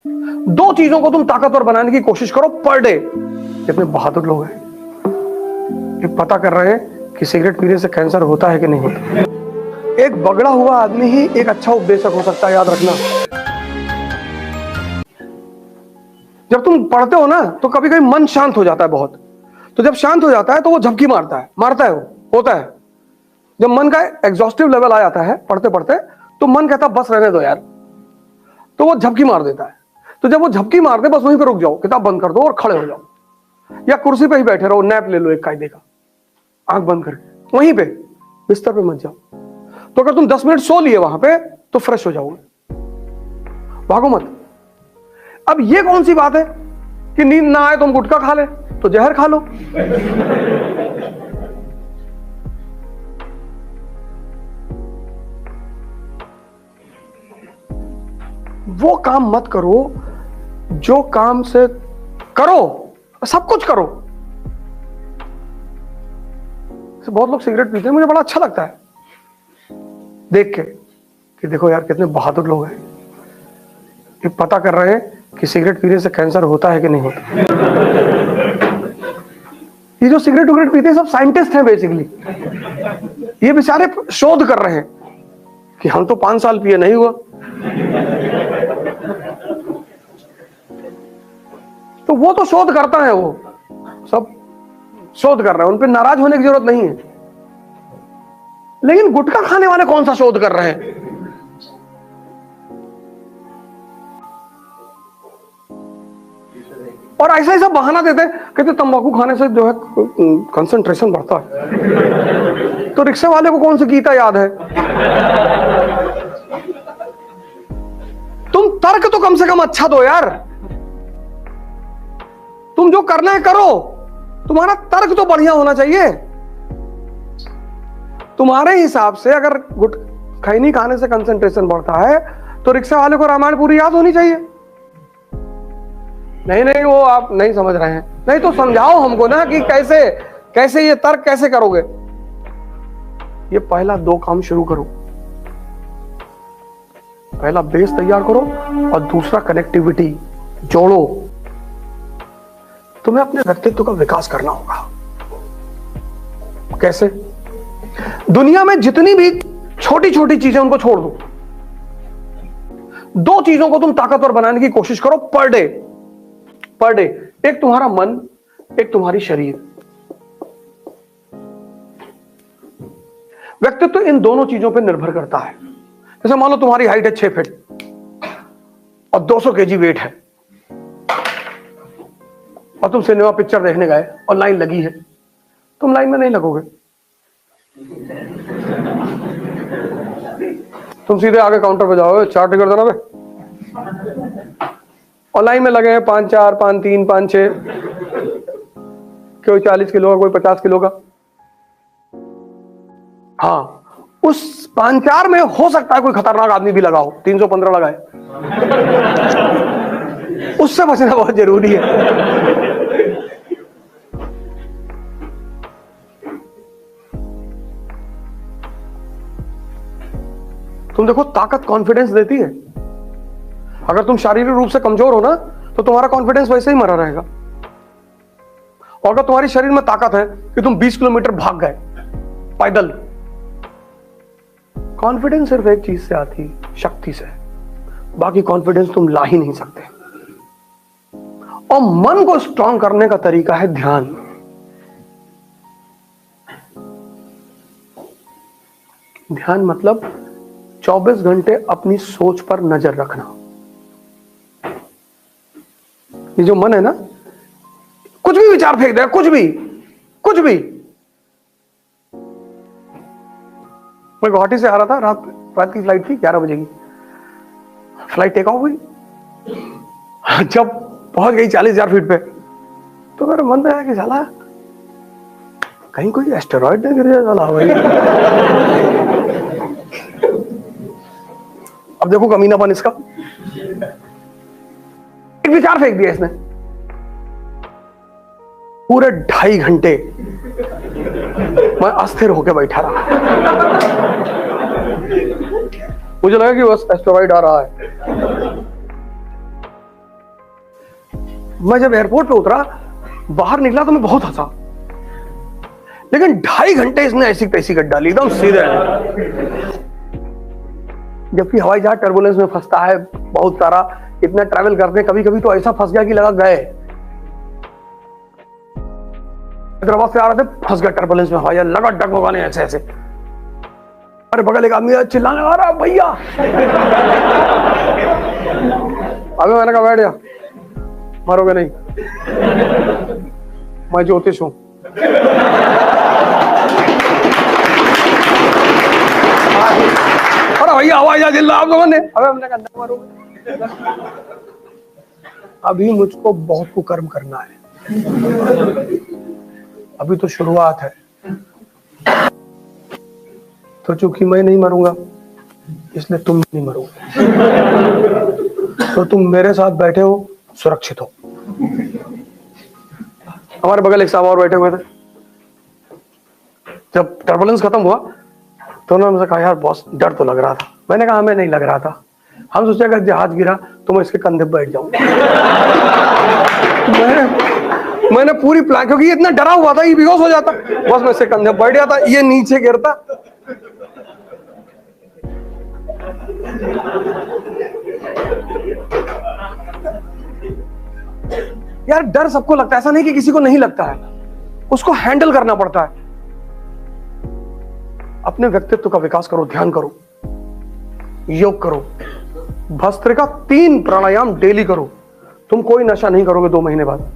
दो चीजों को तुम ताकतवर बनाने की कोशिश करो पर डे। कितने बहादुर लोग हैं, ये पता कर रहे हैं कि सिगरेट पीने से कैंसर होता है कि नहीं होता। एक बगड़ा हुआ आदमी ही एक अच्छा उपदेशक हो सकता है, याद रखना। जब तुम पढ़ते हो ना तो कभी कभी मन शांत हो जाता है बहुत, तो जब शांत हो जाता है तो वो झपकी मारता है वो होता है। जब मन का एग्जॉस्टिव लेवल आ जाता है पढ़ते पढ़ते, तो मन कहता है बस रहने दो यार, तो वो झपकी मार देता है। तो जब वो झपकी मार दे बस वहीं पे रुक जाओ, किताब बंद कर दो और खड़े हो जाओ, या कुर्सी पे ही बैठे रहो, नैप ले लो एक कायदे का, आंख बंद करके वहीं पे बिस्तर पे मत जाओ। तो अगर तुम 10 मिनट सो लिए वहां पे तो फ्रेश हो जाओगे, भागो मत। अब ये कौन सी बात है कि नींद ना आए तुम गुटखा खा ले, तो जहर खा लो। वो काम मत करो जो काम से करो सब कुछ करो। बहुत लोग सिगरेट पीते हैं, मुझे बड़ा अच्छा लगता है देख के कि देखो यार कितने बहादुर लोग हैं, ये पता कर रहे हैं कि सिगरेट पीने से कैंसर होता है कि नहीं होता। ये जो सिगरेट उगरेट पीते हैं सब साइंटिस्ट हैं बेसिकली, ये बेचारे शोध कर रहे हैं कि हम तो 5 साल पिए नहीं हुआ। तो वो तो शोध करता है, वो सब शोध कर रहे हैं, उन पे नाराज होने की जरूरत नहीं है। लेकिन गुटखा खाने वाले कौन सा शोध कर रहे हैं? और ऐसा ही सब बहाना देते हैं, कहते तंबाकू खाने से जो है कंसंट्रेशन बढ़ता है। तो रिक्शे वाले को कौन सी गीता याद है? तुम तर्क तो कम से कम अच्छा दो यार, तुम जो करना है करो, तुम्हारा तर्क तो बढ़िया होना चाहिए। तुम्हारे हिसाब से अगर खैनी खाने से कंसंट्रेशन बढ़ता है तो रिक्शा वाले को रामायण पूरी याद होनी चाहिए। नहीं वो आप नहीं समझ रहे हैं, नहीं तो समझाओ हमको ना कि कैसे कैसे ये तर्क कैसे करोगे। ये पहला 2 काम शुरू करो, पहला बेस तैयार करो और दूसरा कनेक्टिविटी जोड़ो। तुम्हें अपने व्यक्तित्व का विकास करना होगा। कैसे? दुनिया में जितनी भी छोटी छोटी चीजें उनको छोड़ दो, 2 चीजों को तुम ताकतवर बनाने की कोशिश करो पर डे। एक तुम्हारा मन, एक तुम्हारी शरीर। व्यक्तित्व इन दोनों चीजों पर निर्भर करता है। जैसे मान लो तुम्हारी हाइट है 6 फीट और 200 केजी वेट है, और तुम सिनेमा पिक्चर देखने गए और लाइन लगी है, तुम लाइन में नहीं लगोगे, तुम सीधे आगे काउंटर पे जाओगे, 4 टिकट देना बे। और लाइन में लगे हैं 5-4, 5-3, 5-6, कोई 40 किलो का, कोई 50 किलो का। हाँ, उस 5-4 में हो सकता है कोई खतरनाक आदमी भी लगा हो, 315 लगाए। उससे बचना बहुत जरूरी है। तुम देखो ताकत कॉन्फिडेंस देती है। अगर तुम शारीरिक रूप से कमजोर हो ना तो तुम्हारा कॉन्फिडेंस वैसे ही मरा रहेगा। और अगर तुम्हारी शरीर में ताकत है कि तुम 20 किलोमीटर भाग गए पैदल, कॉन्फिडेंस सिर्फ एक चीज से आती, शक्ति से। बाकी कॉन्फिडेंस तुम ला ही नहीं सकते। और मन को स्ट्रांग करने का तरीका है ध्यान। ध्यान मतलब 24 घंटे अपनी सोच पर नजर रखना। ये जो मन है ना, कुछ भी विचार फेंक देगा, कुछ भी। मैं गुवाहाटी से आ रहा था, रात की फ्लाइट थी, 11 बजे की फ्लाइट टेक ऑफ हुई। जब पहुंच गई 40,000 फीट पे, तो मेरे मन में आया कि साला कहीं कोई एस्टेरॉइड नहीं गिर जाए साला भाई। अब देखो कमीनापन इसका, एक विचार फेंक दिया इसने। पूरे 2.5 घंटे मैं अस्थिर होकर बैठा रहा। मुझे लगा कि बस एस्टेरॉइड आ रहा है। मैं जब एयरपोर्ट पे उतरा, बाहर निकला तो मैं बहुत हंसा, लेकिन 2.5 घंटे इसने ऐसी तैसी कर डाली एकदम सीधे। जबकि हवाई जहाज टर्बुलेंस में फंसता है बहुत सारा, इतना ट्रैवल करते कभी कभी तो ऐसा फंस गया कि लगा गए। हैदराबाद से आ रहे थे, फंस गया टर्बुलेंस में, हवाई जहाज लगा डगमगाने ऐसे ऐसे। अरे बगल एक आदमी चिल्लाने लगा रहा, भैया। अबे मैंने कहा बैठ जा, मरोगे नहीं, मैं ज्योतिष हूं। अरे भैया हवाई जहाज चिल्ला आपको मैंने, अबे मैंने कहा मरोगे। अभी मुझको बहुत कुकर्म करना है, अभी तो शुरुआत है। तो चूंकि मैं नहीं मरूंगा इसलिए तुम नहीं मरोगे, तो तुम मेरे साथ बैठे हो, सुरक्षित हो। हमारे बगल एक साहब और बैठे हुए थे। जब टर्बुलेंस खत्म हुआ तो उन्होंने मुझसे कहा, यार बॉस डर तो लग रहा था। मैंने कहा हमें नहीं लग रहा था, हम सोचे अगर जहाज गिरा तो मैं इसके कंधे पर बैठ जाऊंगा। मैंने पूरी प्लान, क्योंकि ये इतना डरा हुआ था, ये बेहोश हो जाता, बस मैं इसके कंधे पर बैठ जाता, ये नीचे गिरता। यार डर सबको लगता है, ऐसा नहीं कि किसी को नहीं लगता है, उसको हैंडल करना पड़ता है। अपने व्यक्तित्व का विकास करो, ध्यान करो, योग करो, भस्त्रिका 3 प्राणायाम डेली करो। तुम कोई नशा नहीं करोगे 2 महीने बाद।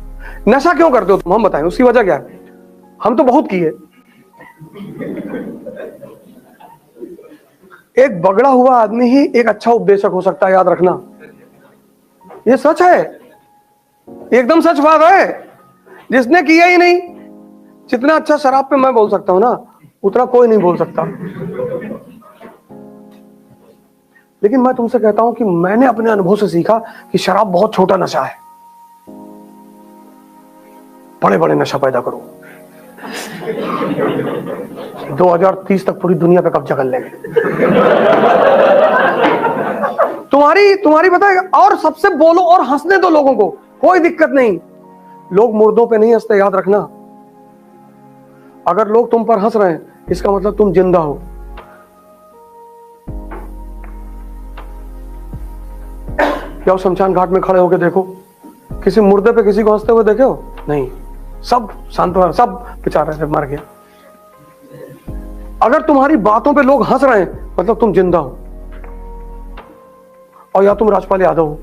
नशा क्यों करते हो तुम, हम बताएं, उसकी वजह क्या है? हम तो बहुत किए। एक बगड़ा हुआ आदमी ही एक अच्छा उपदेशक हो सकता है, याद रखना, ये सच है, एकदम सच बात है। जिसने किया ही नहीं, जितना अच्छा शराब पे मैं बोल सकता हूं ना, उतना कोई नहीं बोल सकता। लेकिन मैं तुमसे कहता हूं कि मैंने अपने अनुभव से सीखा कि शराब बहुत छोटा नशा है। बड़े बड़े नशा पैदा करो, 2030 तक पूरी दुनिया पे कब्जा कर लेंगे। तुम्हारी पता है, और सबसे बोलो और हंसने दो लोगों को, कोई दिक्कत नहीं। लोग मुर्दों पे नहीं हंसते, याद रखना। अगर लोग तुम पर हंस रहे हैं इसका मतलब तुम जिंदा हो। जाओ शमशान घाट में खड़े होकर देखो, किसी मुर्दे पे किसी को हंसते हुए देखे हो? नहीं, सब शांत, सब बेचारे से मर गया। अगर तुम्हारी बातों पे लोग हंस रहे हैं मतलब तुम जिंदा हो, और या तुम राजपाल यादव हो।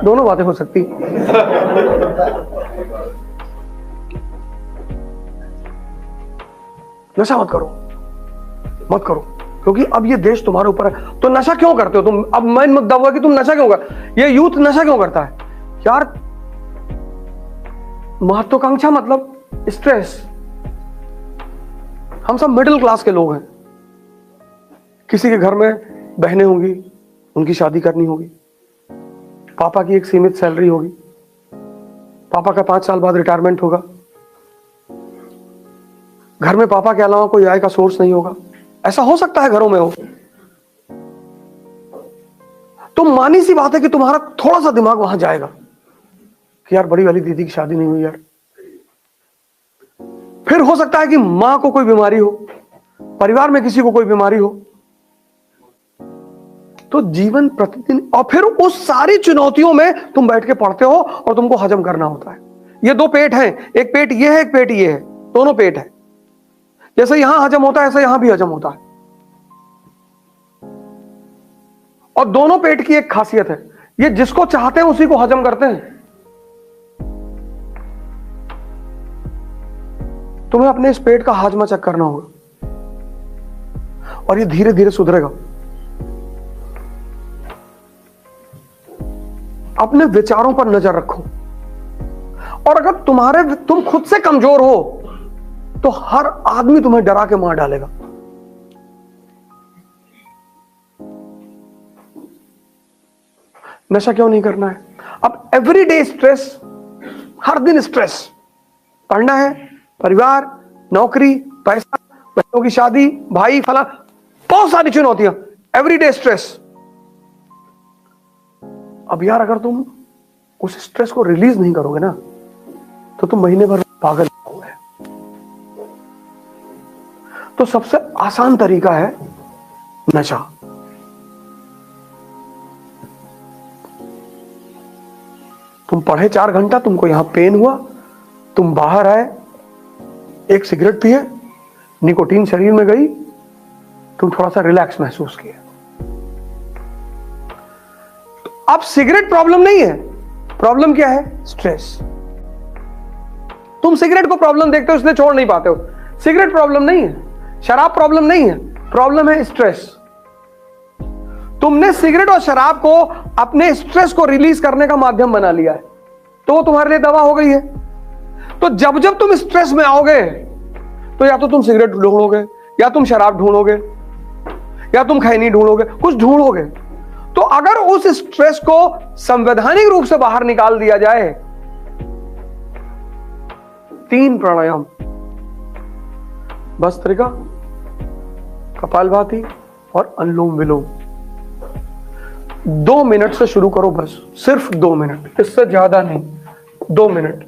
दोनों बातें हो सकती। नशा मत करो, मत करो, क्योंकि अब ये देश तुम्हारे ऊपर है। तो नशा क्यों करते हो तुम? अब मेन मुद्दा हुआ कि तुम नशा क्यों कर, ये यूथ नशा क्यों करता है? यार महत्वाकांक्षा मतलब स्ट्रेस। हम सब मिडिल क्लास के लोग हैं। किसी के घर में बहनें होंगी, उनकी शादी करनी होगी, पापा की एक सीमित सैलरी होगी, पापा का 5 साल बाद रिटायरमेंट होगा, घर में पापा के अलावा कोई आय का सोर्स नहीं होगा। ऐसा हो सकता है घरों में हो। तो मानी सी बात है कि तुम्हारा थोड़ा सा दिमाग वहां जाएगा कि यार बड़ी वाली दीदी की शादी नहीं हुई यार। फिर हो सकता है कि मां को कोई बीमारी हो, परिवार में किसी को कोई बीमारी हो। तो जीवन प्रतिदिन, और फिर उस सारी चुनौतियों में तुम बैठ के पढ़ते हो और तुमको हजम करना होता है। ये 2 पेट हैं, एक पेट ये है, एक पेट ये है, दोनों पेट है। जैसे यहां हजम होता है ऐसे यहां भी हजम होता है। और दोनों पेट की एक खासियत है, ये जिसको चाहते हैं उसी को हजम करते हैं। तुम्हें अपने इस पेट का हाजमा चेक करना होगा, और ये धीरे धीरे सुधरेगा। अपने विचारों पर नजर रखो, और अगर तुम खुद से कमजोर हो तो हर आदमी तुम्हें डरा के मार डालेगा। नशा क्यों नहीं करना है? अब एवरीडे स्ट्रेस, हर दिन स्ट्रेस, पढ़ना है, परिवार, नौकरी, पैसा, बच्चों की शादी, भाई फला, बहुत सारी चुनौतियां, एवरीडे स्ट्रेस। अब यार अगर तुम उस स्ट्रेस को रिलीज नहीं करोगे ना तो तुम महीने भर पागल होगे। तो सबसे आसान तरीका है नशा। तुम पढ़े 4 घंटा, तुमको यहां पेन हुआ, तुम बाहर आए, एक सिगरेट पिए, निकोटीन शरीर में गई, तुम थोड़ा सा रिलैक्स महसूस किए। तो अब सिगरेट प्रॉब्लम नहीं है, प्रॉब्लम क्या है? स्ट्रेस। तुम सिगरेट को प्रॉब्लम देखते हो इसलिए छोड़ नहीं पाते हो। सिगरेट प्रॉब्लम नहीं है, शराब प्रॉब्लम नहीं है, प्रॉब्लम है स्ट्रेस। तुमने सिगरेट और शराब को अपने स्ट्रेस को रिलीज करने का माध्यम बना लिया है, तो वो तुम्हारे लिए दवा हो गई है। तो जब जब तुम स्ट्रेस में आओगे तो या तो तुम सिगरेट ढूंढोगे, या तुम शराब ढूंढोगे, या तुम खैनी ढूंढोगे, कुछ ढूंढोगे। तो अगर उस स्ट्रेस को संवैधानिक रूप से बाहर निकाल दिया जाए, 3 प्राणायाम, भस्त्रिका, कपालभाति और अनुलोम विलोम, 2 मिनट से शुरू करो, बस सिर्फ 2 मिनट, इससे ज्यादा नहीं, 2 मिनट।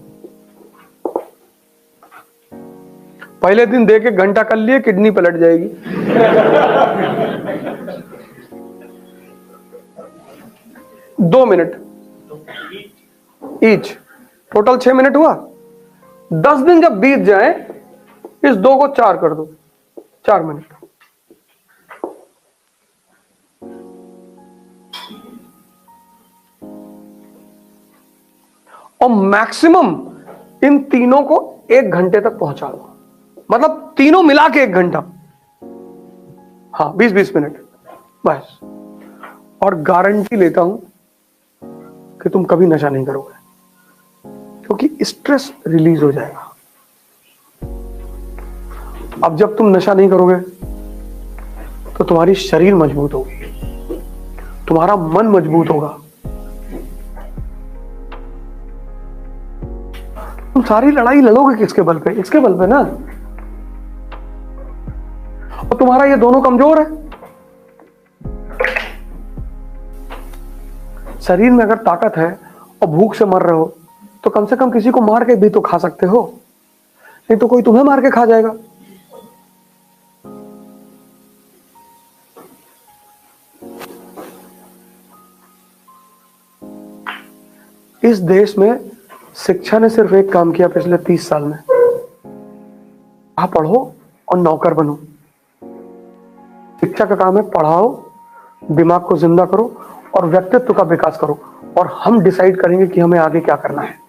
पहले दिन दे के घंटा कर लिए, किडनी पलट जाएगी। दो मिनट ईच, टोटल 6 मिनट हुआ। 10 दिन जब बीत जाए, इस 2 को 4 कर दो, 4 मिनट। और मैक्सिमम इन तीनों को 1 घंटे तक पहुंचा दो, मतलब तीनों मिला के 1 घंटा, हाँ 20-20 मिनट बस। और गारंटी लेता हूं कि तुम कभी नशा नहीं करोगे, क्योंकि स्ट्रेस रिलीज हो जाएगा। अब जब तुम नशा नहीं करोगे तो तुम्हारी शरीर मजबूत होगी, तुम्हारा मन मजबूत होगा। तुम सारी लड़ाई लड़ोगे किसके बल पे? इसके बल पे ना। और तुम्हारा ये दोनों कमजोर है। शरीर में अगर ताकत है और भूख से मर रहे हो तो कम से कम किसी को मार के भी तो खा सकते हो, नहीं तो कोई तुम्हें मार के खा जाएगा। इस देश में शिक्षा ने सिर्फ एक काम किया पिछले 30 साल में, आप पढ़ो और नौकर बनो। शिक्षा का काम है पढ़ाओ, दिमाग को जिंदा करो और व्यक्तित्व का विकास करो, और हम डिसाइड करेंगे कि हमें आगे क्या करना है।